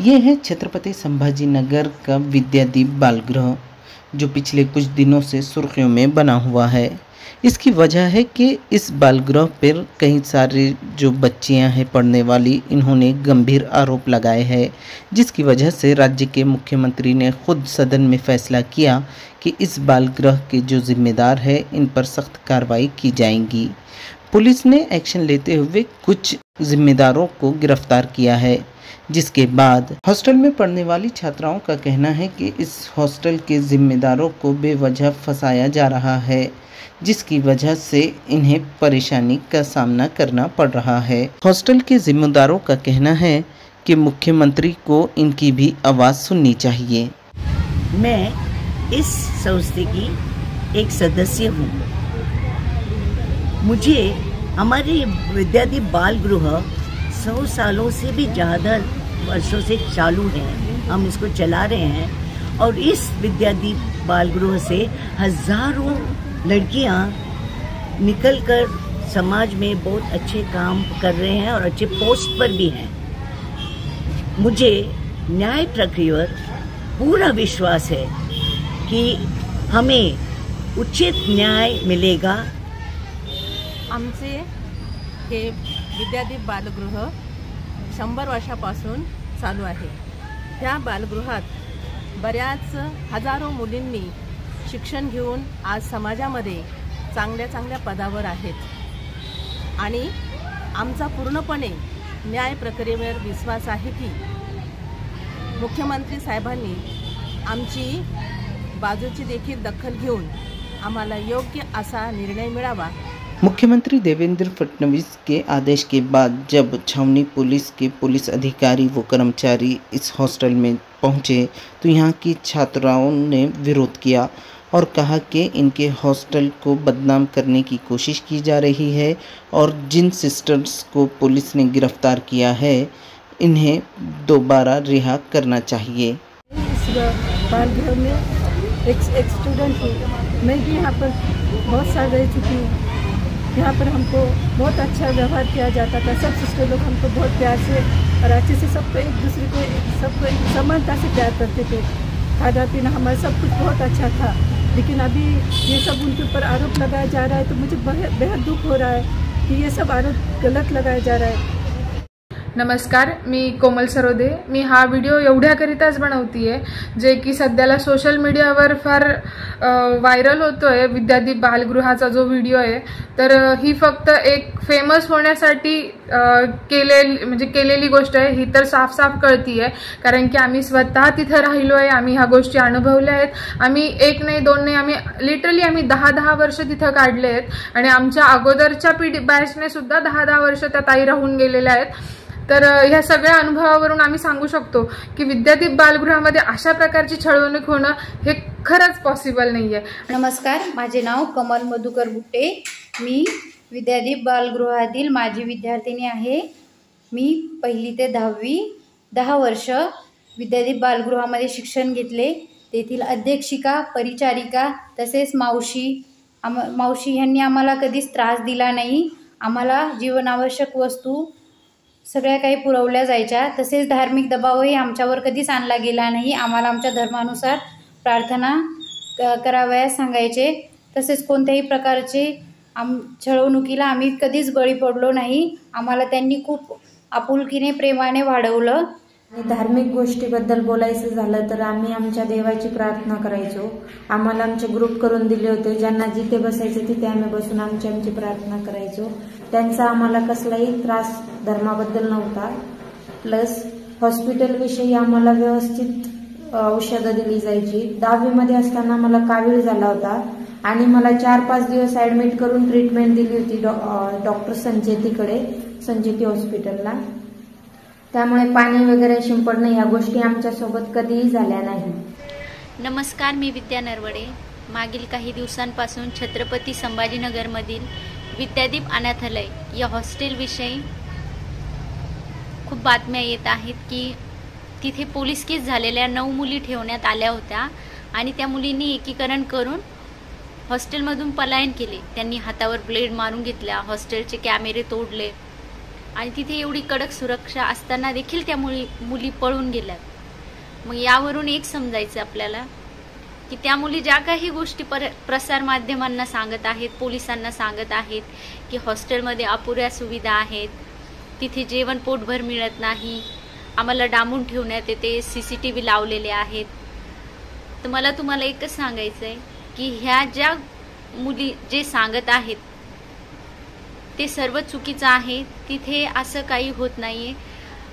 ये है छत्रपति संभाजी नगर का विद्यादीप बालगृह, जो पिछले कुछ दिनों से सुर्खियों में बना हुआ है। इसकी वजह है कि इस बालगृह पर कई सारे जो बच्चियां हैं पढ़ने वाली, इन्होंने गंभीर आरोप लगाए हैं, जिसकी वजह से राज्य के मुख्यमंत्री ने खुद सदन में फैसला किया कि इस बालगृह के जो जिम्मेदार हैं इन पर सख्त कार्रवाई की जाएगी। पुलिस ने एक्शन लेते हुए कुछ जिम्मेदारों को गिरफ्तार किया है, जिसके बाद हॉस्टल में पढ़ने वाली छात्राओं का कहना है कि इस हॉस्टल के जिम्मेदारों को बेवजह फंसाया जा रहा है, जिसकी वजह से इन्हें परेशानी का सामना करना पड़ रहा है। हॉस्टल के जिम्मेदारों का कहना है कि मुख्यमंत्री को इनकी भी आवाज़ सुननी चाहिए। मैं इस संस्था की एक सदस्य हूँ। मुझे हमारे विद्यादीप बाल गृह 100 सालों से भी ज़्यादा वर्षों से चालू है, हम इसको चला रहे हैं और इस विद्यादीप बाल गृह से हजारों लड़कियां निकलकर समाज में बहुत अच्छे काम कर रहे हैं और अच्छे पोस्ट पर भी हैं। मुझे न्याय प्रक्रिया पर पूरा विश्वास है कि हमें उचित न्याय मिलेगा। आमचे हे विद्यादीप बालगृह 100 वर्षापासून चालू आहे। ह्या बालगृहात बऱ्याच हजारो मुलींनी शिक्षण घेऊन आज समाजामध्ये चांगल्या पदावर आहेत आणि आमचा पूर्णपणे न्याय प्रक्रियेवर विश्वास आहे की मुख्यमंत्री साहेबांनी आमची बाजूची देखील दखल घेऊन आम्हाला योग्य असा निर्णय मिळावा। मुख्यमंत्री देवेंद्र फडणवीस के आदेश के बाद जब छावनी पुलिस के पुलिस अधिकारी व कर्मचारी इस हॉस्टल में पहुंचे तो यहाँ की छात्राओं ने विरोध किया और कहा कि इनके हॉस्टल को बदनाम करने की कोशिश की जा रही है और जिन सिस्टर्स को पुलिस ने गिरफ्तार किया है इन्हें दोबारा रिहा करना चाहिए। इस बालगृह में एक स्टूडेंट हूँ, मैं भी यहाँ पर बहुत साल रह चुकी हूँ। यहाँ पर हमको बहुत अच्छा व्यवहार किया जाता था, सब सिस्टर लोग हमको बहुत प्यार से और अच्छे से सबको एक दूसरे को सबको एक समानता से प्यार करते थे। खाना पीना हमारा सब कुछ बहुत अच्छा था, लेकिन अभी ये सब उनके ऊपर आरोप लगाया जा रहा है तो मुझे बेहद दुख हो रहा है कि ये सब आरोप गलत लगाया जा रहा है। नमस्कार, मी कोमल सरोदे। मी हा व्हिडिओ एवढ्याकरिताच बनवतीये जे की सध्याला सोशल मीडियावर फार व्हायरल होतोय। विद्यादीप बालगृहाचा जो व्हिडिओ आहे तर ही फक्त एक फेमस होण्यासाठी केलेली गोष्ट आहे, ही तर साफ कळतीये। कारण की आम्ही स्वतः तिथे राहिलोय, आम्ही ह्या गोष्टी अनुभवल्या आहेत। आम्ही एक नाही दोन नाही, आम्ही लिटरली 10 वर्ष तिथे काढले आहेत आणि आमच्या अगोदरच्या बॅचने सुद्धा 10 वर्ष त्या ताई राहून गेलेल्या आहेत। तर ह्या सगळ्या अनुभवावरून आम्ही सांगू शकतो की विद्यादीप बालगृहामध्ये अशा प्रकारची छळवणूक होणं हे खरंच पॉसिबल नाहीये। नमस्कार, माझे नाव कमल मधुकर बुट्टे। मी विद्यादीप बालगृहातील माजी विद्यार्थिनी आहे। मी 1ली ते 10वी 10 वर्ष विद्यादीप बालगृहामध्ये शिक्षण घेतले। तेथील अध्यक्षिका, परिचारिका तसेच मावशी यांनी आम्हाला कधीच त्रास दिला नाही। आम्हाला जीवनावश्यक वस्तू सगळ्या काही पुरवल्या जायच्या, तसेच धार्मिक दबावही आमच्यावर कधीच आणला गेला नाही। आम्हाला आमच्या धर्मानुसार प्रार्थना करावयास सांगायचे, तसेच कोणत्याही प्रकारचे छळवणुकीला आम्ही कधीच बळी पडलो नाही। आम्हाला त्यांनी खूप आपुलकीने प्रेमाने वाढवलं। धार्मिक गोष्टीबद्दल बोलायचं झालं तर आम्ही आमच्या देवाची प्रार्थना करायचो। आम्हाला आमचे ग्रुप करून दिले होते, ज्यांना जिथे बसायचं तिथे आम्ही बसून आमची प्रार्थना करायचो। त्यांचा आम्हाला कसलाही त्रास धर्माबद्दल नव्हता। प्लस हॉस्पिटलविषयी आम्हाला व्यवस्थित औषधं दिली जायची। 10वी मध्ये असताना मला कावीळ झाला होता आणि मला 4-5 दिवस ऍडमिट करून ट्रीटमेंट दिली होती डॉक्टर संजेती हॉस्पिटलला। त्यामुळे पाणी वगैरे शिंपडणं ह्या गोष्टी आमच्या सोबत कधीही झाल्या नाही। नमस्कार, मी विद्या नरवडे। मागील काही दिवसांपासून छत्रपती संभाजीनगरमधील विद्यादीप अनाथालय या हॉस्टेलविषयी खूप बातम्या येत आहेत की तिथे पोलीस केस झालेल्या 9 मुली ठेवण्यात आल्या होत्या आणि त्या मुलींनी एकीकरण करून हॉस्टेलमधून पलायन केले। त्यांनी हातावर ब्लेड मारून घेतला, हॉस्टेलचे कॅमेरे तोडले आणि तिथे एवढी कडक सुरक्षा असताना देखील त्या मुली पळून गेल्यात। मग यावरून एक समजायचं आपल्याला की त्या मुली ज्या काही गोष्टी प्रसार माध्यमांना सांगत आहेत, पोलिसांना सांगत आहेत की हॉस्टेलमध्ये अपुऱ्या सुविधा आहेत, तिथे जेवण पोटभर मिळत नाही, आम्हाला डांबून ठेवण्यात येते, CCTV लावलेले आहेत, तर मला तुम्हाला एकच सांगायचं आहे की ह्या ज्या मुली जे सांगत आहेत ते सर्व चुकीचं आहे। तिथे असं काही होत नाहीये।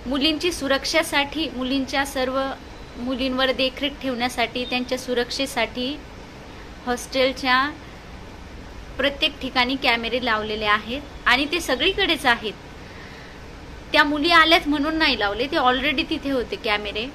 मुलींची सुरक्षेसाठी, मुलींच्या सर्व मुलींवर देखरेख ठेवण्यासाठी, त्यांच्या सुरक्षेसाठी हॉस्टेलच्या प्रत्येक ठिकाणी कॅमेरे लावलेले आहेत आणि ते सगळीकडेच आहेत। त्या मुली आल्यात म्हणून नाही लावले, ते ऑलरेडी तिथे होते कॅमेरे।